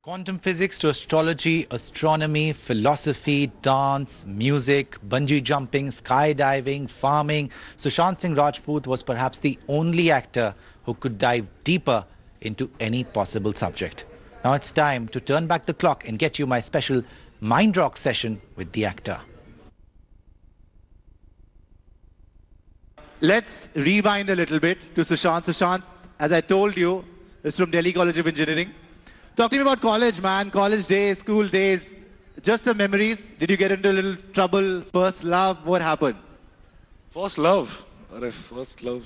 Quantum physics to astrology, astronomy, philosophy, dance, music, bungee jumping, skydiving, farming. Sushant Singh Rajput was perhaps the only actor who could dive deeper into any possible subject. Now it's time to turn back the clock and get you my special Mind Rock session with the actor. Let's rewind a little bit to Sushant. Sushant, as I told you, is from Delhi College of Engineering. Talk to me about college, man. College days, school days. Just some memories. Did you get into a little trouble? First love? What happened? First love. अरे first love.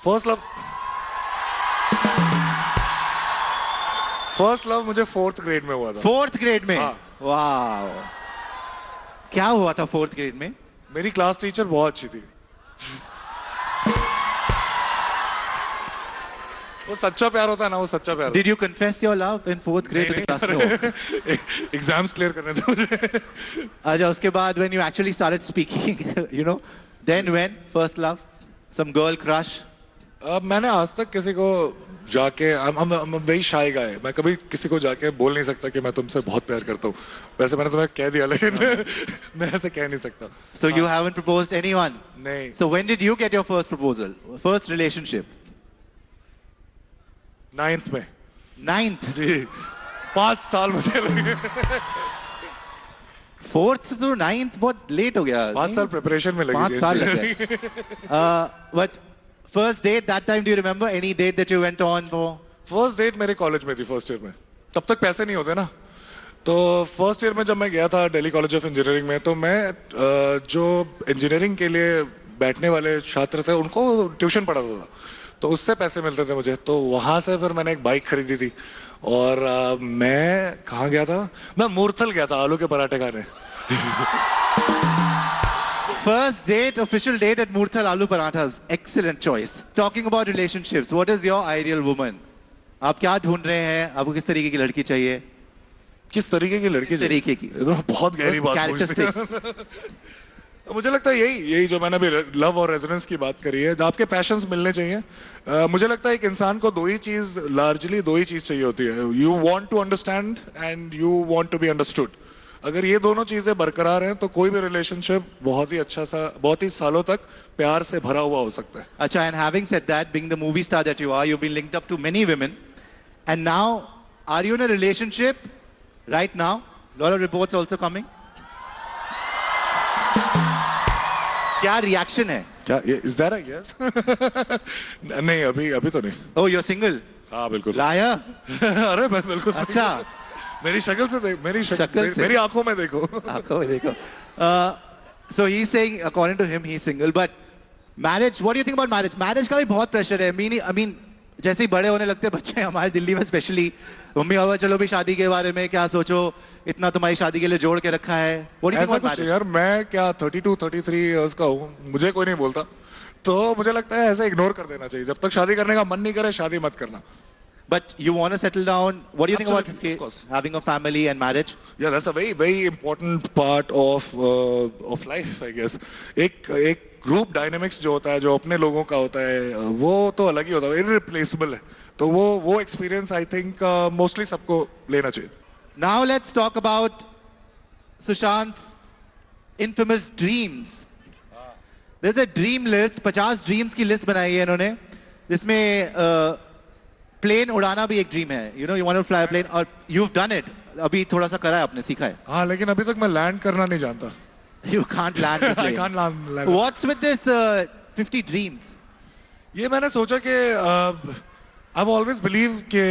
First love. First love मुझे 4th grade में हुआ था. 4th grade में? हाँ. Wow. क्या हुआ था 4th grade में? मेरी क्लास टीचर बहुत अच्छी थी. वो सच्चा प्यार होता है ना, वो सच्चा प्यार. Did you confess your love in 4th grade to the classroom? Exams clear करने थे मुझे. अच्छा, उसके बाद when you actually started speaking, you know, then when first love, some girl crush. मैंने आज तक किसी को जाके I'm a very shy guy. मैं कभी किसी को जाके बोल नहीं सकता कि मैं तुमसे बहुत प्यार करता हूँ. वैसे मैंने तुम्हें कह दिया, लेकिन मैं ऐसे कह नहीं सकता. So you haven't proposed anyone? नहीं. So when did you get your first proposal? First relationship? 9th में. 9th? जी. 5 साल मुझे लगे. 4th to 9th बहुत late हो गया. 5 साल preparation में लगी. 5 साल लग गए. But first date, that time do you remember any date that you went on for? First date मेरे college में थी, first year में. तब तक पैसे नहीं होते ना. तो first year में जब मैं गया था Delhi College of Engineering में, तो मैं जो engineering के लिए बैठने वाले छात्र थे उनको ट्यूशन पढ़ाता था. तो उससे पैसे मिलते थे मुझे. तो वहां से फिर मैंने एक बाइक खरीदी थी. और मैं कहाँ गया था? मैं मूर्थल गया था आलू के पराठे खाने. First date, official date at Murthal Aloo Parathas. Excellent choice. Talking about relationships, what is your ideal woman? आप क्या ढूंढ रहे हैं? आपको किस तरीके की लड़की चाहिए? किस तरीके की लड़की? तरीके की. बहुत गहरी बात पूछती. मुझे लगता है यही जो मैंने अभी लव और रेजोनेंस की बात करी है, आपके पैशंस मिलने चाहिए. मुझे लगता है एक इंसान को लार्जली दो ही चीज चाहिए होती है. You want to understand and you want to be understood. अगर ये दोनों चीजें बरकरार हैं तो कोई भी रिलेशनशिप बहुत ही सालों तक प्यार से भरा हुआ हो सकता है. अच्छा, and having said that, being the movie star that you are, you've been linked up to many women, and now are you in a relationship right now? A lot of reports also coming. क्या reaction है? क्या is that a yes? नहीं, अभी तो नहीं. Oh, you're single? हाँ, बिल्कुल. Liar? अरे मैं बिल्कुल. अच्छा. मेरी शक्ल से देख, मेरी आंखों में देखो. आंखों में देखो. So he's saying, according to him, he's single. But marriage, what do you think about marriage? Marriage का भी बहुत pressure है. I mean, जैसे ही बड़े होने लगते बच्चे हमारे दिल्ली में स्पेशली, मम्मी पापा चलो भी शादी के बारे में क्या सोचो, इतना तुम्हारी शादी के लिए जोड़ के रखा है. ऐसा कुछ यार, मैं क्या 32-33 इयर्स का हूँ, मुझे कोई नहीं बोलता. तो मुझे लगता है ऐसे इग्नोर कर देना चाहिए. जब तक शादी करने का मन नहीं करे, शादी मत करना. But you want to settle down. What do you think about having a family and marriage? Yeah, that's a very, very important part of life, I guess. एक ग्रुप डायनेमिक्स जो होता है, जो अपने लोगों का होता है, वो तो अलग ही होता है, irreplaceable है. तो वो एक्सपीरियंस आई थिंक मोस्टली सबको लेना चाहिए. Now let's talk about Sushant's infamous dreams. There's a dream list. 50 dreams की लिस्ट बनाई है इन्होंने, जिसमें प्लेन उड़ाना भी एक ड्रीम है. You know, you want to fly a plane, और you've done it. अभी थोड़ा सा करा है आपने, सीखा है. हाँ, लेकिन अभी तक मैं लैंड करना नहीं जानता. You can't land the plane. I can't land. What's with this 50 dreams? ये मैंने सोचा कि I've always believed कि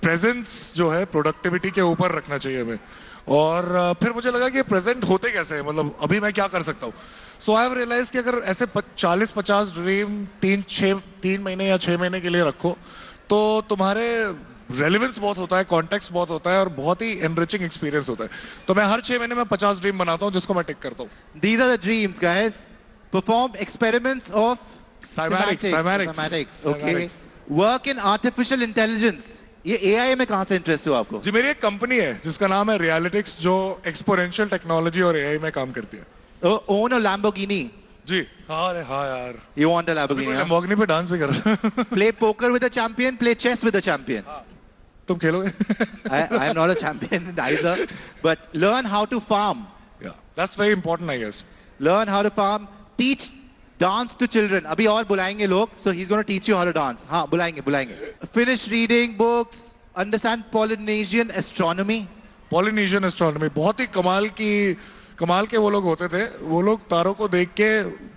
प्रेजेंस जो है प्रोडक्टिविटी के ऊपर रखना चाहिए हमें. और फिर मुझे लगा कि प्रेजेंट होते कैसे हैं, मतलब अभी मैं क्या कर सकता हूँ. सो आई हैव रियलाइज कि अगर ऐसे 40-50 ड्रीम 3 महीने या 6 महीने के लिए रखो, तो तुम्हारे रेलेवेंस बहुत होता है, कॉन्टेक्स्ट बहुत होता है, और बहुत ही एनरिचिंग एक्सपीरियंस होता है. तो मैं हर 6 महीने में 50 ड्रीम बनाता हूँ जिसको मैं टिक करता हूँ. These are the dreams, guys. Perform experiments of cymatics. Okay. Work in artificial intelligence. ये AI में कहाँ से इंटरेस्ट हुआ आपको? जी, मेरी एक कंपनी है जिसका नाम है रियलिटिक्स, जो एक्सपोनेंशियल टेक्नोलॉजी और AI में काम करती है. Own a Lamborghini. जी. हाँ यार. You want a Lamborghini? Lamborghini पे डांस भी करता. Play poker with a champion. Play chess with a champion. तुम खेलोगे? I am not a champion either, but learn how to farm. Yeah, that's very important, I guess. Learn how to farm. Teach dance to children. अभी और बुलाएंगे लोग, so he's going to teach you how to dance. हाँ, बुलाएंगे. Finish reading books. Understand Polynesian astronomy. Polynesian astronomy बहुत ही कमाल के वो लोग होते थे. वो लोग तारों को देख के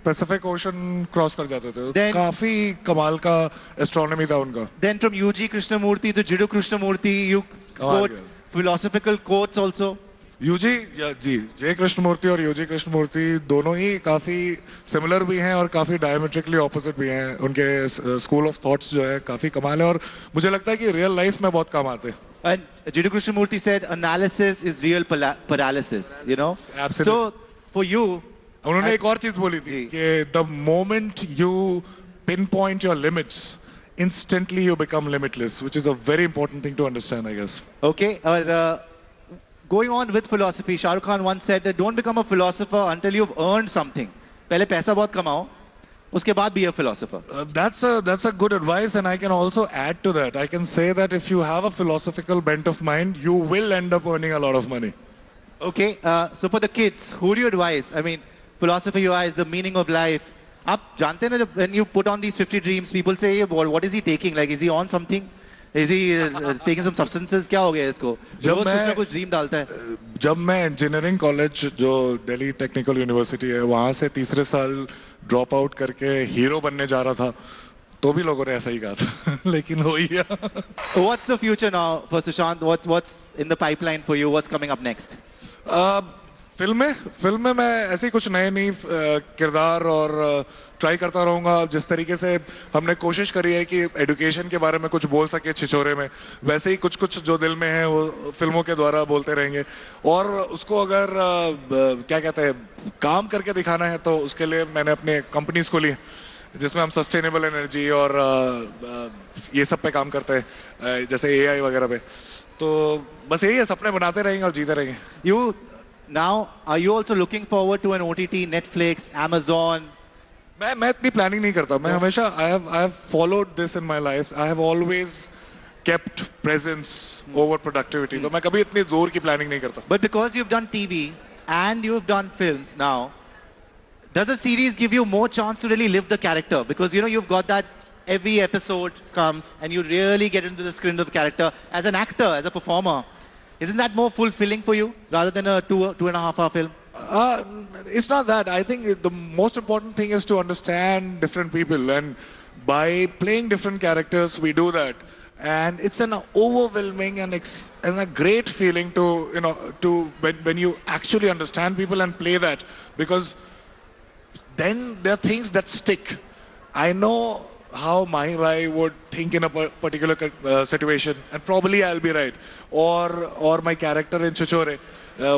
पैसिफिक ओशन क्रॉस कर जाते थे. Then- काफी कमाल का एस्ट्रोनॉमी था उनका. Then from UG Krishnamurti to Jiddu Krishnamurti, you quote yeah. philosophical quotes also. UG ji J Krishnamurti और यूजी कृष्णमूर्ति दोनों ही काफी सिमिलर भी हैं और काफी डायमेट्रिकली ऑपोजिट भी हैं. उनके स्कूल ऑफ थॉट्स जो है काफी कमाल है और मुझे लगता है कि रियल लाइफ में बहुत काम आते हैं. And Jiddu Krishnamurti said analysis is real paralysis, you know. Absolutely. So for you, उन्होंने एक और चीज बोली थी जी. कि the moment you pin point your limits instantly you become limitless, which is a very important thing to understand, I guess. okay, going on with philosophy, Shah Rukh Khan once said that don't become a philosopher until you've earned something. पहले पैसा बहुत कमाओ, उसके बाद be a philosopher. That's a good advice, and I can also add to that. I can say that if you have a philosophical bent of mind, you will end up earning a lot of money. Okay, so for the kids, who do you advise? I mean, philosophy wise, the meaning of life. आप जानते हैं ना जब when you put on these 50 dreams, people say, what is he taking? Like, is he on something? Is he taking some substances? क्या हो गया इसको? जब रोज मैं- कुछ ना कुछ ड्रीम डालता है. जब मैं इंजीनियरिंग कॉलेज जो दिल्ली टेक्निकल यूनिवर्सिटी है वहाँ से तीसरे साल ड्रॉप आउट करके हीरो बनने जा रहा था तो भी लोगों ने ऐसा ही कहा था लेकिन हो ही गया. What's the future now for Sushant? What's in the pipeline for you? What's coming up next? Film में मैं ऐसे ही कुछ नए किरदार और ट्राई करता रहूँगा. जिस तरीके से हमने कोशिश करी है कि एजुकेशन के बारे में कुछ बोल सके छिछोरे में, वैसे ही कुछ जो दिल में है वो फिल्मों के द्वारा बोलते रहेंगे. और उसको अगर क्या कहते हैं काम करके दिखाना है तो उसके लिए मैंने अपने कंपनीज खोली जिसमें हम सस्टेनेबल एनर्जी और ये सब पे काम करते हैं जैसे AI वगैरह पे. तो बस यही है, सपने बनाते रहेंगे और जीते रहेंगे. You now, are you also looking forward to an OTT, Netflix, Amazon? मैं इतनी प्लानिंग नहीं करता. मैं हमेशा I have followed this in my life. I have always kept presence over productivity. तो मैं कभी इतनी दूर की प्लानिंग नहीं करता. But because you've done TV and you've done films now, does a series give you more chance to really live the character? Because you know you've got that every episode comes and you really get into the skin of the character as an actor, as a performer. Isn't that more fulfilling for you rather than a 2.5 hour film? It's not that. I think the most important thing is to understand different people, and by playing different characters, we do that. And it's an overwhelming and a great feeling to when you actually understand people and play that, because then there are things that stick. I know how Mahi Bhai would think in a particular situation, and probably I'll be right. Or my character in Chichore,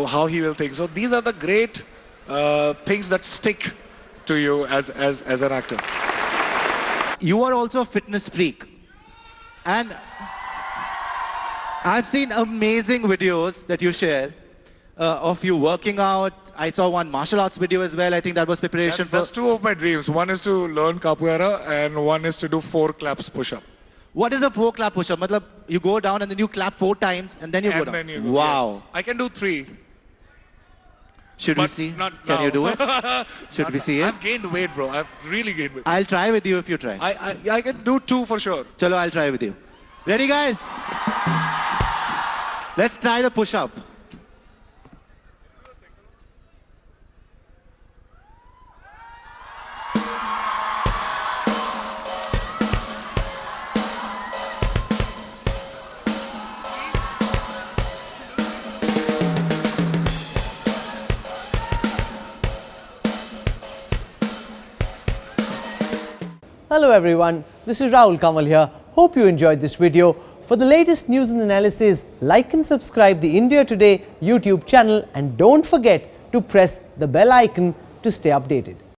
how he will think. So these are the great things that stick to you as an actor. You are also a fitness freak. And I've seen amazing videos that you share of you working out. I saw one martial arts video as well. I think that was preparation That's two of my dreams. One is to learn capoeira and one is to do 4 claps push-up. What is a 4 clap push-up? Matlab, you go down and then you clap 4 times and then you go And down. then you go, Wow. yes. I can do 3. Should we But see? not Can now. you do it? Should we see it? I've gained weight, bro. I've really gained weight. I'll try with you if you try. I can do 2 for sure. Chalo, I'll try with you. Ready, guys? Let's try the push-up. Hello everyone, this is Rahul Kamal here. Hope you enjoyed this video. For the latest news and analysis, like and subscribe the India Today YouTube channel and don't forget to press the bell icon to stay updated.